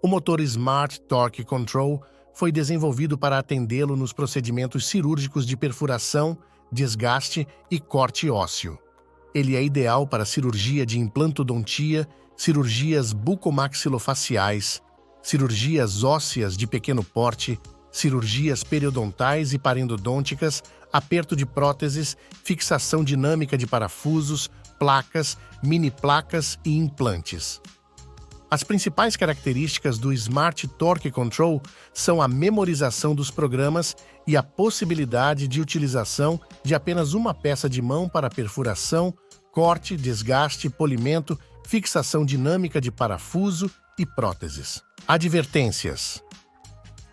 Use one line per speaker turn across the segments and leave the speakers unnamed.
O motor Smart Torque Control foi desenvolvido para atendê-lo nos procedimentos cirúrgicos de perfuração, desgaste e corte ósseo. Ele é ideal para cirurgia de implantodontia, cirurgias bucomaxilofaciais, cirurgias ósseas de pequeno porte, cirurgias periodontais e parendodônticas, aperto de próteses, fixação dinâmica de parafusos, placas, mini-placas e implantes. As principais características do Smart Torque Control são a memorização dos programas e a possibilidade de utilização de apenas uma peça de mão para perfuração, corte, desgaste, polimento, fixação dinâmica de parafuso e próteses. Advertências: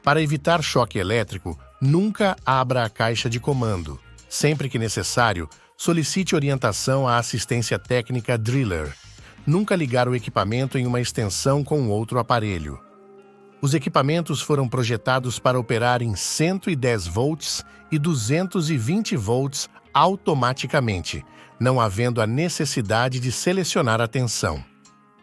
para evitar choque elétrico, nunca abra a caixa de comando. Sempre que necessário, solicite orientação à assistência técnica Driller. Nunca ligar o equipamento em uma extensão com outro aparelho. Os equipamentos foram projetados para operar em 110 volts e 220 volts automaticamente, não havendo a necessidade de selecionar a tensão.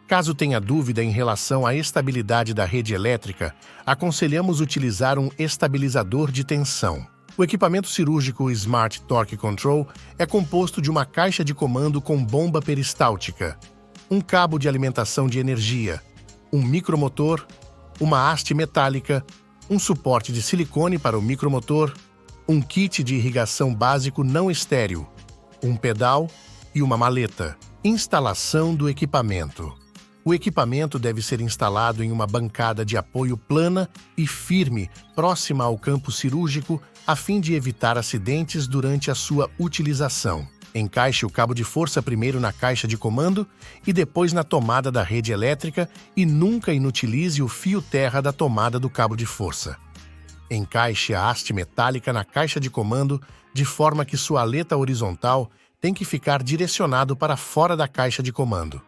Caso tenha dúvida em relação à estabilidade da rede elétrica, aconselhamos utilizar um estabilizador de tensão. O equipamento cirúrgico Smart Torque Control é composto de uma caixa de comando com bomba peristáltica, um cabo de alimentação de energia, um micromotor, uma haste metálica, um suporte de silicone para o micromotor, um kit de irrigação básico não estéril, um pedal e uma maleta. Instalação do equipamento. O equipamento deve ser instalado em uma bancada de apoio plana e firme, próxima ao campo cirúrgico, a fim de evitar acidentes durante a sua utilização. Encaixe o cabo de força primeiro na caixa de comando e depois na tomada da rede elétrica e nunca inutilize o fio terra da tomada do cabo de força. Encaixe a haste metálica na caixa de comando de forma que sua aleta horizontal tem que ficar direcionado para fora da caixa de comando.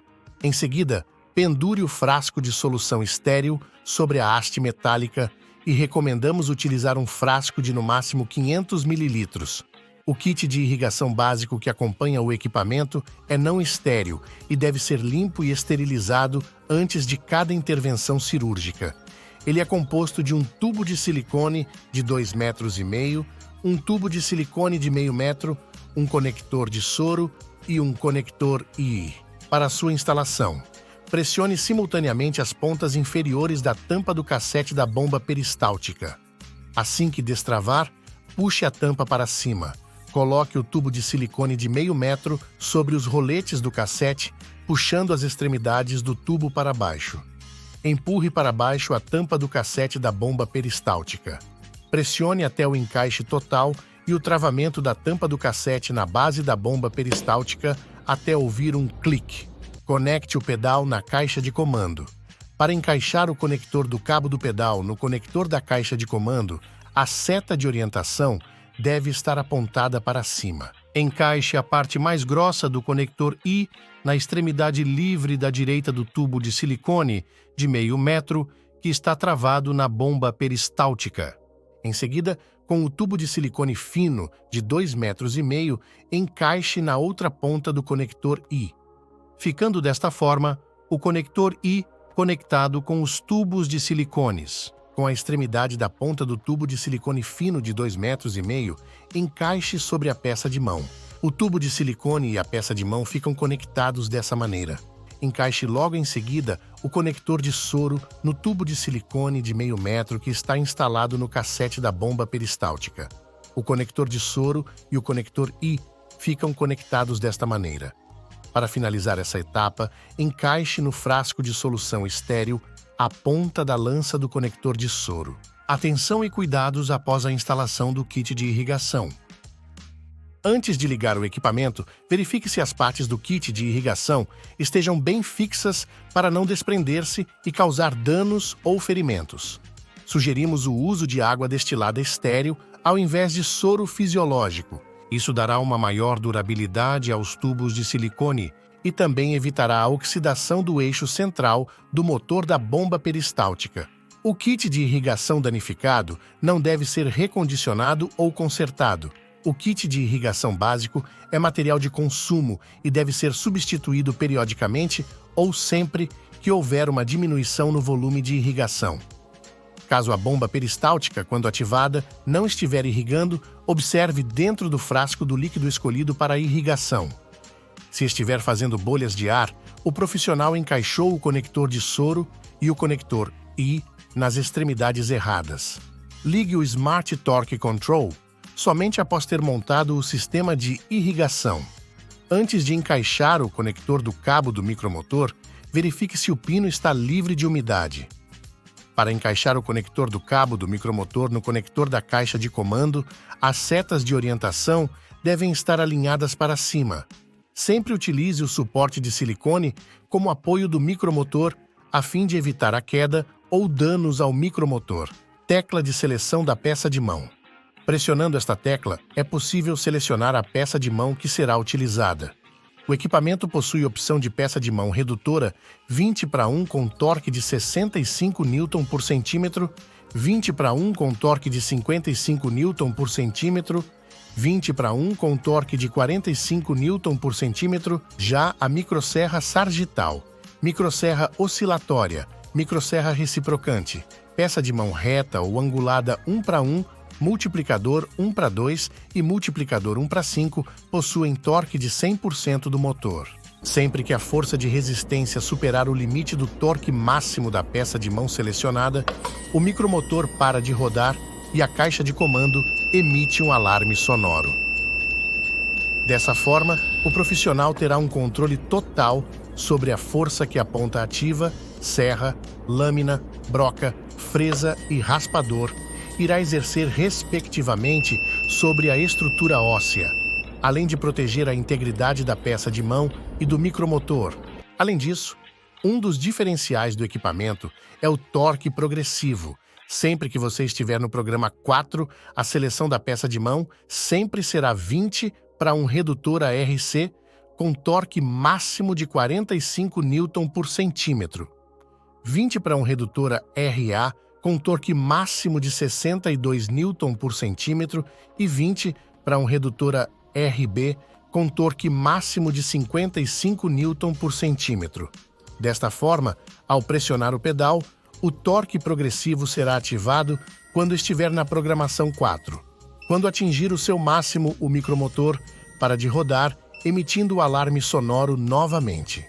Em seguida, pendure o frasco de solução estéril sobre a haste metálica e recomendamos utilizar um frasco de no máximo 500 ml. O kit de irrigação básico que acompanha o equipamento é não estéril e deve ser limpo e esterilizado antes de cada intervenção cirúrgica. Ele é composto de um tubo de silicone de 2,5 metros, um tubo de silicone de meio metro, um conector de soro e um conector I. Para sua instalação, pressione simultaneamente as pontas inferiores da tampa do cassete da bomba peristáltica. Assim que destravar, puxe a tampa para cima. Coloque o tubo de silicone de meio metro sobre os roletes do cassete, puxando as extremidades do tubo para baixo. Empurre para baixo a tampa do cassete da bomba peristáltica. Pressione até o encaixe total e o travamento da tampa do cassete na base da bomba peristáltica até ouvir um clique. Conecte o pedal na caixa de comando. Para encaixar o conector do cabo do pedal no conector da caixa de comando, a seta de orientação deve estar apontada para cima. Encaixe a parte mais grossa do conector I na extremidade livre da direita do tubo de silicone de meio metro que está travado na bomba peristáltica. Em seguida, com o tubo de silicone fino de 2,5 metros, encaixe na outra ponta do conector I, ficando desta forma o conector I conectado com os tubos de silicones. Com a extremidade da ponta do tubo de silicone fino de 2,5 metros, encaixe sobre a peça de mão. O tubo de silicone e a peça de mão ficam conectados dessa maneira. Encaixe logo em seguida o conector de soro no tubo de silicone de meio metro que está instalado no cassete da bomba peristáltica. O conector de soro e o conector I ficam conectados desta maneira. Para finalizar essa etapa, encaixe no frasco de solução estéril a ponta da lança do conector de soro. Atenção e cuidados após a instalação do kit de irrigação. Antes de ligar o equipamento, verifique se as partes do kit de irrigação estejam bem fixas para não desprender-se e causar danos ou ferimentos. Sugerimos o uso de água destilada estéril ao invés de soro fisiológico. Isso dará uma maior durabilidade aos tubos de silicone e também evitará a oxidação do eixo central do motor da bomba peristáltica. O kit de irrigação danificado não deve ser recondicionado ou consertado. O kit de irrigação básico é material de consumo e deve ser substituído periodicamente ou sempre que houver uma diminuição no volume de irrigação. Caso a bomba peristáltica, quando ativada, não estiver irrigando, observe dentro do frasco do líquido escolhido para a irrigação. Se estiver fazendo bolhas de ar, o profissional encaixou o conector de soro e o conector I nas extremidades erradas. Ligue o Smart Torque Control somente após ter montado o sistema de irrigação. Antes de encaixar o conector do cabo do micromotor, verifique se o pino está livre de umidade. Para encaixar o conector do cabo do micromotor no conector da caixa de comando, as setas de orientação devem estar alinhadas para cima. Sempre utilize o suporte de silicone como apoio do micromotor a fim de evitar a queda ou danos ao micromotor. Tecla de seleção da peça de mão. Pressionando esta tecla, é possível selecionar a peça de mão que será utilizada. O equipamento possui opção de peça de mão redutora 20:1 com torque de 65 Nm por centímetro, 20:1 com torque de 55 Nm por centímetro, 20:1 com torque de 45 Nm por centímetro. Já a microserra sargital, microserra oscilatória, microserra reciprocante, peça de mão reta ou angulada 1:1, multiplicador 1:2 e multiplicador 1:5 possuem torque de 100% do motor. Sempre que a força de resistência superar o limite do torque máximo da peça de mão selecionada, o micromotor para de rodar e a caixa de comando emite um alarme sonoro. Dessa forma, o profissional terá um controle total sobre a força que a ponta ativa, serra, lâmina, broca, fresa e raspador irá exercer respectivamente sobre a estrutura óssea, além de proteger a integridade da peça de mão e do micromotor. Além disso, um dos diferenciais do equipamento é o torque progressivo. Sempre que você estiver no programa 4, a seleção da peça de mão sempre será 20 para um redutor ARC com torque máximo de 45 Nm por centímetro, 20 para um redutor RA com torque máximo de 62 Nm por centímetro e 20 para um redutor RB com torque máximo de 55 Nm por centímetro. Desta forma, ao pressionar o pedal, o torque progressivo será ativado quando estiver na programação 4. Quando atingir o seu máximo, o micromotor para de rodar, emitindo o alarme sonoro novamente.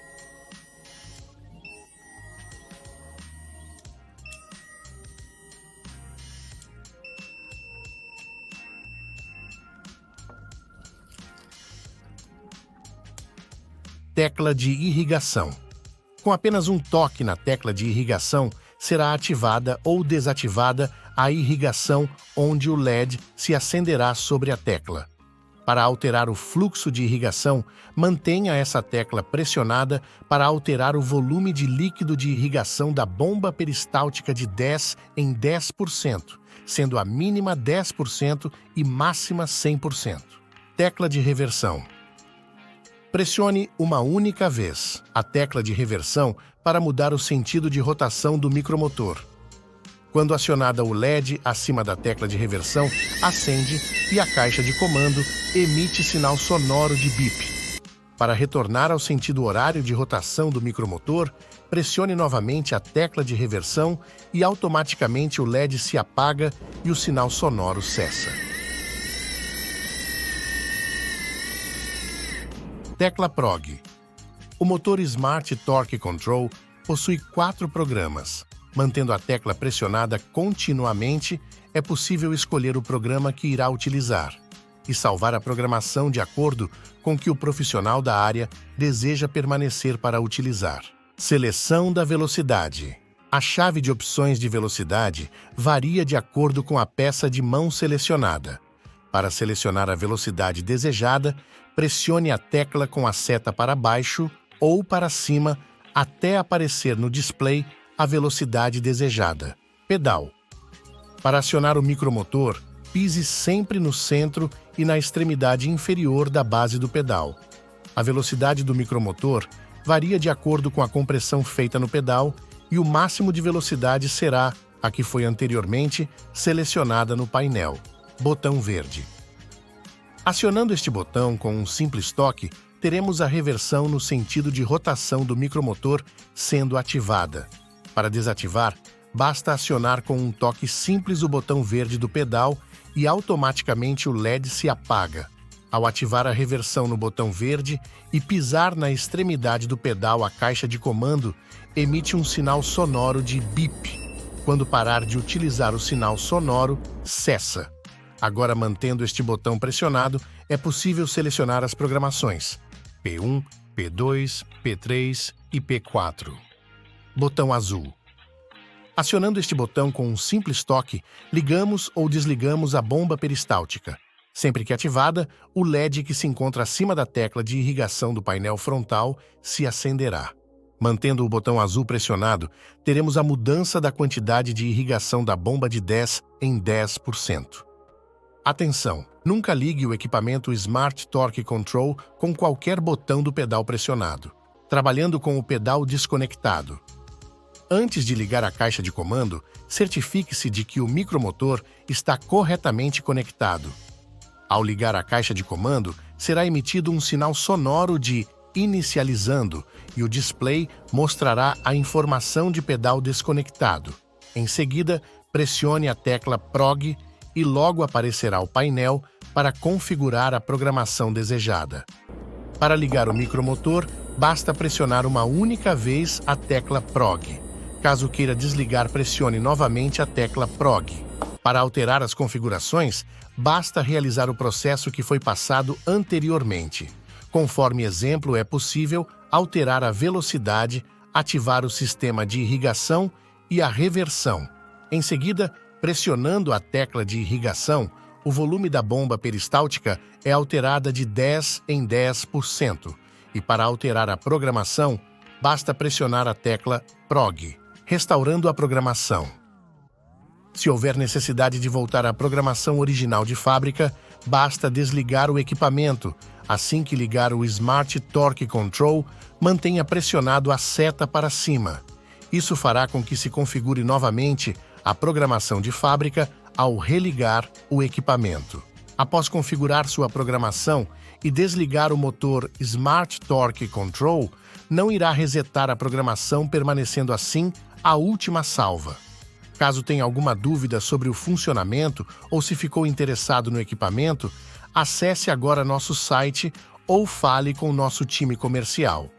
Tecla de irrigação. Com apenas um toque na tecla de irrigação, será ativada ou desativada a irrigação, onde o LED se acenderá sobre a tecla. Para alterar o fluxo de irrigação, mantenha essa tecla pressionada para alterar o volume de líquido de irrigação da bomba peristáltica de 10 em 10%, sendo a mínima 10% e máxima 100%. Tecla de reversão. Pressione uma única vez a tecla de reversão para mudar o sentido de rotação do micromotor. Quando acionada o LED acima da tecla de reversão, acende e a caixa de comando emite sinal sonoro de bip. Para retornar ao sentido horário de rotação do micromotor, pressione novamente a tecla de reversão e automaticamente o LED se apaga e o sinal sonoro cessa. Tecla PROG. O motor Smart Torque Control possui 4 programas. Mantendo a tecla pressionada continuamente, é possível escolher o programa que irá utilizar e salvar a programação de acordo com que o profissional da área deseja permanecer para utilizar. Seleção da velocidade. A chave de opções de velocidade varia de acordo com a peça de mão selecionada. Para selecionar a velocidade desejada, pressione a tecla com a seta para baixo ou para cima até aparecer no display a velocidade desejada. Pedal. Para acionar o micromotor, pise sempre no centro e na extremidade inferior da base do pedal. A velocidade do micromotor varia de acordo com a compressão feita no pedal e o máximo de velocidade será a que foi anteriormente selecionada no painel. Botão verde. Acionando este botão com um simples toque, teremos a reversão no sentido de rotação do micromotor sendo ativada. Para desativar, basta acionar com um toque simples o botão verde do pedal e automaticamente o LED se apaga. Ao ativar a reversão no botão verde e pisar na extremidade do pedal, a caixa de comando emite um sinal sonoro de bip. Quando parar de utilizar o sinal sonoro, cessa. Agora, mantendo este botão pressionado, é possível selecionar as programações P1, P2, P3 e P4. Botão azul. Acionando este botão com um simples toque, ligamos ou desligamos a bomba peristáltica. Sempre que ativada, o LED que se encontra acima da tecla de irrigação do painel frontal se acenderá. Mantendo o botão azul pressionado, teremos a mudança da quantidade de irrigação da bomba de 10 em 10%. Atenção! Nunca ligue o equipamento Smart Torque Control com qualquer botão do pedal pressionado, trabalhando com o pedal desconectado. Antes de ligar a caixa de comando, certifique-se de que o micromotor está corretamente conectado. Ao ligar a caixa de comando, será emitido um sinal sonoro de inicializando e o display mostrará a informação de pedal desconectado. Em seguida, pressione a tecla PROG e logo aparecerá o painel para configurar a programação desejada. Para ligar o micromotor, basta pressionar uma única vez a tecla PROG. Caso queira desligar, pressione novamente a tecla PROG. Para alterar as configurações, basta realizar o processo que foi passado anteriormente. Conforme exemplo, é possível alterar a velocidade, ativar o sistema de irrigação e a reversão. Em seguida, pressionando a tecla de irrigação, o volume da bomba peristáltica é alterada de 10 em 10%. E para alterar a programação, basta pressionar a tecla PROG, restaurando a programação. Se houver necessidade de voltar à programação original de fábrica, basta desligar o equipamento. Assim que ligar o Smart Torque Control, mantenha pressionado a seta para cima. Isso fará com que se configure novamente a programação de fábrica ao religar o equipamento. Após configurar sua programação e desligar o motor Smart Torque Control, não irá resetar a programação, permanecendo assim a última salva. Caso tenha alguma dúvida sobre o funcionamento ou se ficou interessado no equipamento, acesse agora nosso site ou fale com nosso time comercial.